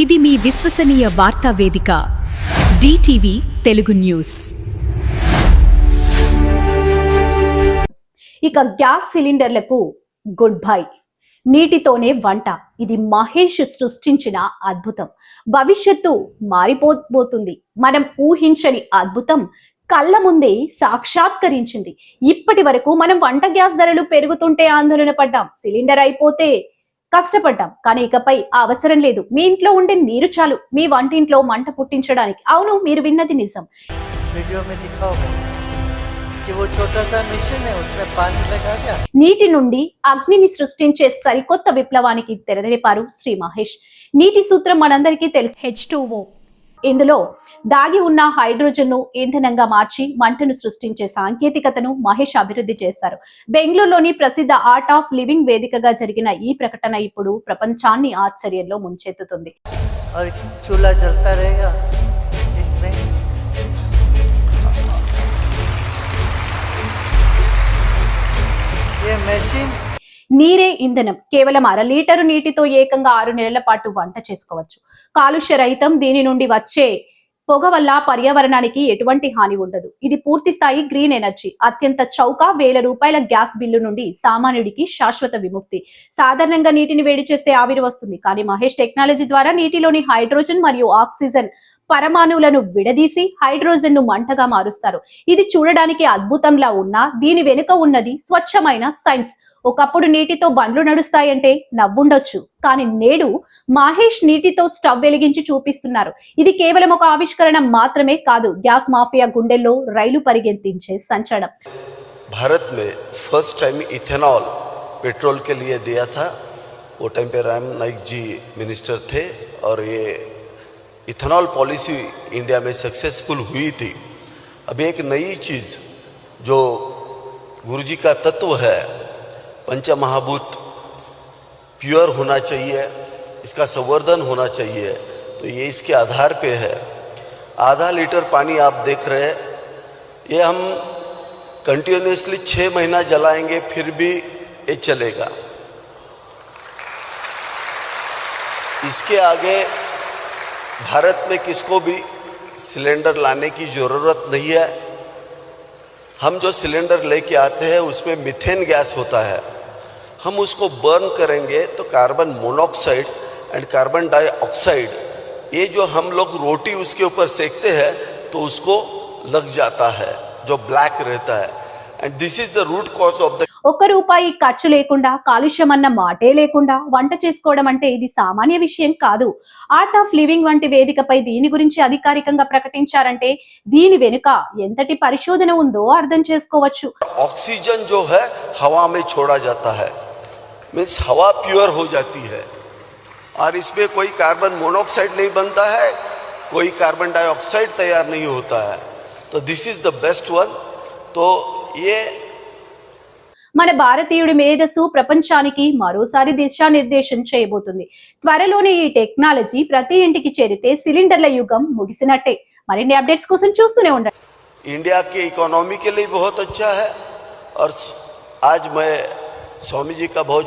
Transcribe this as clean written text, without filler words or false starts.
ఇది మీ విశ్వసనీయ వార్తా వేదిక DTV తెలుగు న్యూస్. ఇక గ్యాస్ సిలిండర్లకు గుడ్ బై. నీటితోనే వంట. ఇది మహేష్ సృష్టించిన అద్భుతం. భవిష్యత్తు మారిపోబోతుంది. మనం ఊహించని అద్భుతం కళ్ళ ముందే సాక్షాత్కరించింది. ఇప్పటి వరకు మనం వంట గ్యాస్ ధరలు పెరుగుతుంటే ఆందోళన పడ్డాం, సిలిండర్ అయిపోతే కష్టపడ్డాం. కానీ ఇకపై ఆ అవసరం లేదు. మీ ఇంట్లో ఉండే నీరు చాలు మీ వంటింట్లో మంట పుట్టించడానికి. అవును, మీరు విన్నది నిజం. నీటి నుండి అగ్నిని సృష్టించే సరికొత్త విప్లవానికి తెరలేపారు శ్రీ మహేష్. నీటి సూత్రం మనందరికీ తెలుసు, H2O. ఇందులో దాగి ఉన్న హైడ్రోజన్ ను ఇంధనంగా మార్చి మంటను సృష్టించే సాంకేతికతను మహేష్ అభివృద్ధి చేశారు. బెంగళూరులోని ప్రసిద్ధ ఆర్ట్ ఆఫ్ లివింగ్ వేదికగా జరిగిన ఈ ప్రకటన ఇప్పుడు ప్రపంచాన్ని ఆశ్చర్యంలో ముంచెత్తుతుంది. నీరే ఇంధనం. కేవలం 1/2 లీటరు నీటితో ఏకంగా 6 నెలల పాటు వంట చేసుకోవచ్చు. కాలుష్య రహితం. దీని నుండి వచ్చే పొగ వల్ల పర్యావరణానికి ఎటువంటి హాని ఉండదు. ఇది పూర్తి స్థాయి గ్రీన్ ఎనర్జీ. అత్యంత చౌక. ₹1000 గ్యాస్ బిల్లు నుండి సామాన్యుడికి శాశ్వత విముక్తి. సాధారణంగా నీటిని వేడి చేస్తే ఆవిరి వస్తుంది. కానీ మహేష్ టెక్నాలజీ ద్వారా నీటిలోని హైడ్రోజన్ మరియు ఆక్సిజన్ పరమాణువులను విడదీసి హైడ్రోజన్ ను మంటగా మారుస్తారు. ఇది చూడడానికి అద్భుతంలా ఉన్నా దీని వెనుక ఉన్నది స్వచ్ఛమైన సైన్స్. ఒకప్పుడు నీటితో బండ్లు నడుస్తాయంటే నవ్వుండొచ్చు, కానీ నేడు మహేష్ నీటితో స్టవ్ వెలిగించి చూపిస్తున్నారు. ఇది కేవలం ఒక ఆవిష్కరణ మాత్రమే కాదు, గ్యాస్ మాఫియా గుండెల్లో రైలు పరిగెత్తించే సంచలనం. भारत में फर्स्ट टाइम इथेनॉल पेट्रोल के लिए दिया था. वो टाइम पे राम नाइक जी मिनिस्टर थे और ये इथेनॉल पॉलिसी इंडिया में सक्सेसफुल हुई थी. अब एक नई चीज़ जो गुरुजी का तत्व है, पंचमहाभूत प्योर होना चाहिए, इसका संवर्धन होना चाहिए, तो ये इसके आधार पे है. आधा लीटर पानी आप देख रहे हैं, ये हम कंटिन्यूसली 6 महीना जलाएंगे फिर भी ये चलेगा. इसके आगे भारत में किसको भी सिलेंडर लाने की ज़रूरत नहीं है. हम जो सिलेंडर लेके आते हैं उसमें मीथेन गैस होता है. हम उसको बर्न करेंगे तो carbon monoxide and carbon dioxide, ये जो हम लोग रोटी उसके ऊपर सेकते हैं तो उसको लग जाता है, जो ब्लैक रहता है. And this is the root cause of the. ₹1 ఖర్చు లేకుండా, కాలుష్యం అన్న మాటే లేకుండా వంట చేసుకోవడం అంటే ఇది సామాన్య విషయం కాదు. ఆర్ట్ ఆఫ్ లివింగ్ వంటి వేదికపై దీని గురించి అధికారికంగా ప్రకటించారంటే దీని వెనుక ఎంతటి పరిశోధన ఉందో అర్థం చేసుకోవచ్చు. ऑक्सीजन जो है हवा में छोड़ा जाता है, मीन्स हवा प्योर हो जाती है और इसमें कोई कार्बन मोनोऑक्साइड नहीं बनता है, कोई कार्बन डाइऑक्साइड तैयार नहीं होता है. तो this is the best one. तो ये మన భారతీయుడి మేధస్సు ప్రపంచానికి మరోసారి దిశానిర్దేశం చేయబోతుంది. త్వరలోనే ఈ టెక్నాలజీ ప్రతి ఇంటికి చేరితే సిలిండర్ల యుగం ముగిసినట్టే. మరిన్ని అప్డేట్స్ కోసం చూస్తూనే ఉండండి. इंडिया की इकोनॉमी के लिए बहुत अच्छा है और आज मैं स्वामी जी का बहुत